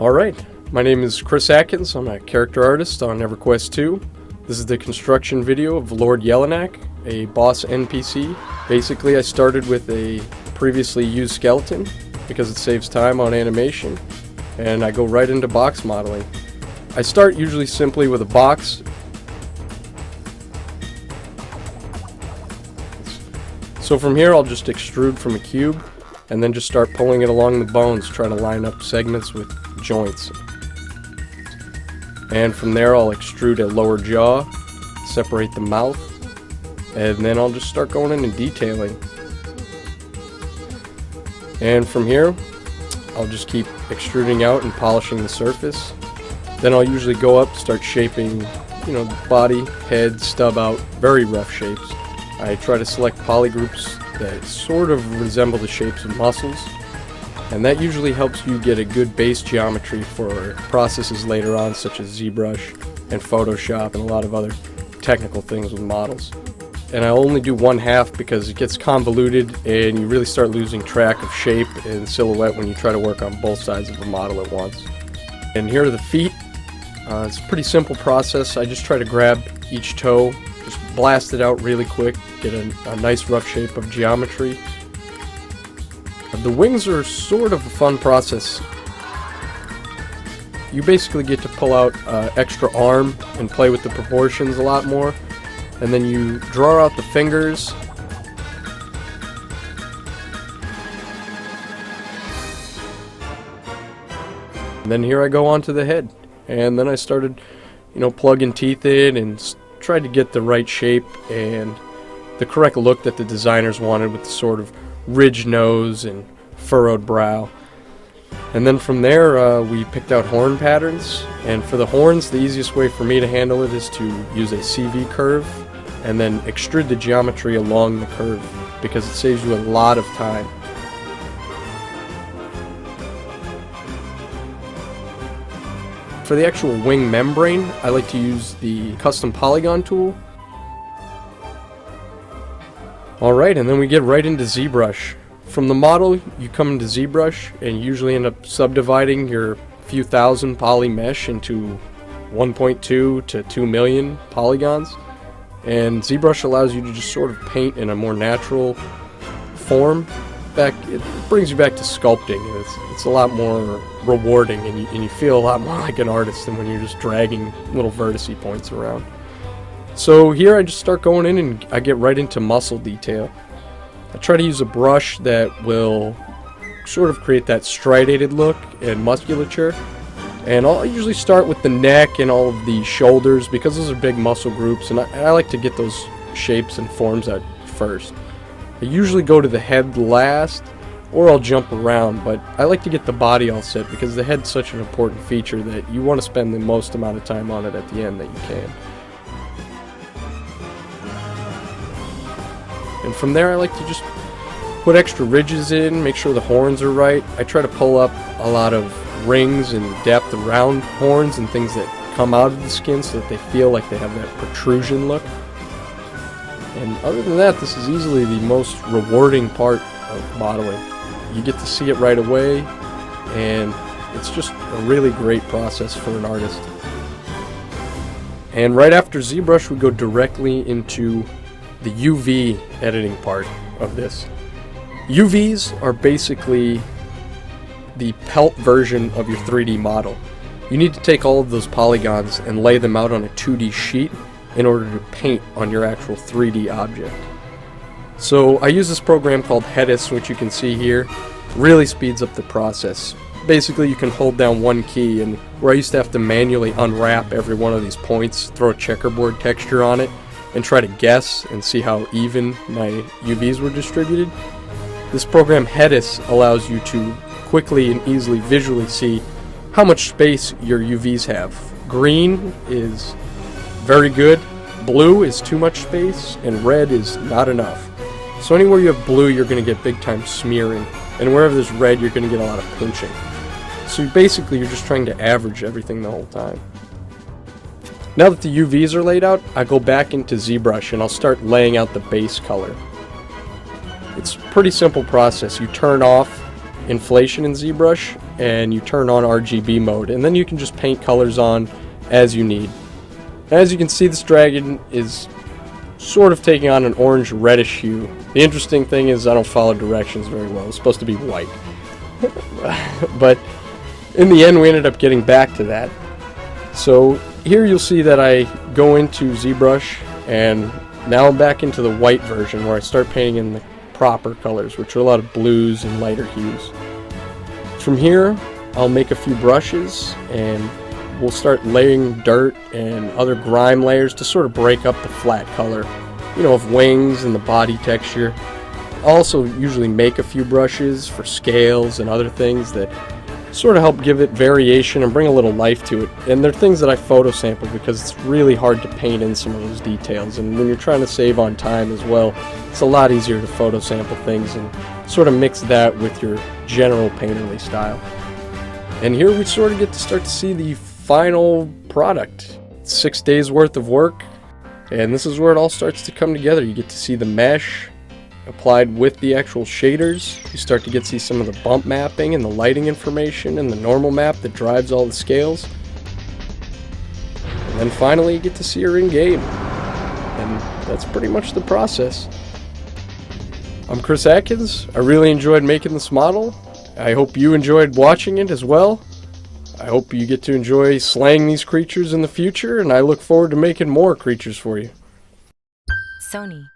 Alright, my name is Chris Atkins. I'm a character artist on EverQuest 2. This is the construction video of Lord Jelinek, a boss NPC. Basically, I started with a previously used skeleton because it saves time on animation, and I go right into box modeling. I start usually simply with a box. So from here I'll just extrude from a cube and then just start pulling it along the bones, trying to line up segments with joints. And from there I'll extrude a lower jaw, separate the mouth, and then I'll just start going in and detailing. And from here I'll just keep extruding out and polishing the surface. Then I'll usually go up, start shaping, body, head, stub out, very rough shapes. I try to select polygroups that sort of resemble the shapes of muscles, and that usually helps you get a good base geometry for processes later on, such as Zbrush and Photoshop and a lot of other technical things with models. And I only do one half because it gets convoluted and you really start losing track of shape and silhouette when you try to work on both sides of a model at once. And here are the feet. It's a pretty simple process. I just try to grab each toe, just blast it out really quick, get a nice rough shape of geometry. The wings are sort of a fun process. You basically get to pull out extra arm and play with the proportions a lot more, and then you draw out the fingers. And then here I go onto the head, and then I started plugging teeth in and tried to get the right shape and the correct look that the designers wanted, with the sort of ridged nose and furrowed brow. And then from there we picked out horn patterns, and for the horns the easiest way for me to handle it is to use a CV curve and then extrude the geometry along the curve, because it saves you a lot of time. For the actual wing membrane, I like to use the custom polygon tool. Alright, and then we get right into Zbrush. From the model, you come into Zbrush and you usually end up subdividing your few thousand poly mesh into 1.2 to 2 million polygons. And Zbrush allows you to just sort of paint in a more natural form. It brings you back to sculpting, and it's a lot more rewarding, and you feel a lot more like an artist than when you're just dragging little vertice points around. So here I just start going in and I get right into muscle detail. I try to use a brush that will sort of create that striated look and musculature, and I'll usually start with the neck and all of the shoulders, because those are big muscle groups, and I like to get those shapes and forms out first. I usually go to the head last, or I'll jump around, but I like to get the body all set because the head's such an important feature that you want to spend the most amount of time on it at the end that you can. And from there I like to just put extra ridges in, make sure the horns are right. I try to pull up a lot of rings and depth around horns and things that come out of the skin so that they feel like they have that protrusion look. And other than that, this is easily the most rewarding part of modeling. You get to see it right away, and it's just a really great process for an artist. And right after Zbrush, we go directly into the UV editing part of this. UVs are basically the pelt version of your 3D model. You need to take all of those polygons and lay them out on a 2D sheet in order to paint on your actual 3D object. So I use this program called Hedis, which you can see here. Really speeds up the process. Basically you can hold down one key, and where I used to have to manually unwrap every one of these points, throw a checkerboard texture on it, and try to guess and see how even my UVs were distributed, this program Hedis allows you to quickly and easily visually see how much space your UVs have. Green is very good, blue is too much space, and red is not enough. So anywhere you have blue, you're going to get big time smearing, and wherever there's red, you're going to get a lot of pinching. So basically you're just trying to average everything the whole time. Now that the UVs are laid out, I go back into Zbrush and I'll start laying out the base color. It's a pretty simple process. You turn off inflation in ZBrush, and you turn on RGB mode, and then you can just paint colors on as you need. As you can see, this dragon is sort of taking on an orange reddish hue. The interesting thing is I don't follow directions very well. It's supposed to be white. But in the end we ended up getting back to that. So here you'll see that I go into Zbrush, and now I'm back into the white version where I start painting in the proper colors, which are a lot of blues and lighter hues. From here I'll make a few brushes, and we'll start laying dirt and other grime layers to sort of break up the flat color, you know, of wings and the body texture. I'll also usually make a few brushes for scales and other things that sort of help give it variation and bring a little life to it. And they're things that I photo sample because it's really hard to paint in some of those details, and when you're trying to save on time as well, it's a lot easier to photo sample things and sort of mix that with your general painterly style. And here we sort of get to start to see the final product. It's 6 days worth of work, and this is where it all starts to come together. You get to see the mesh applied with the actual shaders. You start to get to see some of the bump mapping and the lighting information and the normal map that drives all the scales. And then finally you get to see her in game. And that's pretty much the process. I'm Chris Atkins. I really enjoyed making this model. I hope you enjoyed watching it as well. I hope you get to enjoy slaying these creatures in the future, and I look forward to making more creatures for you. Sony.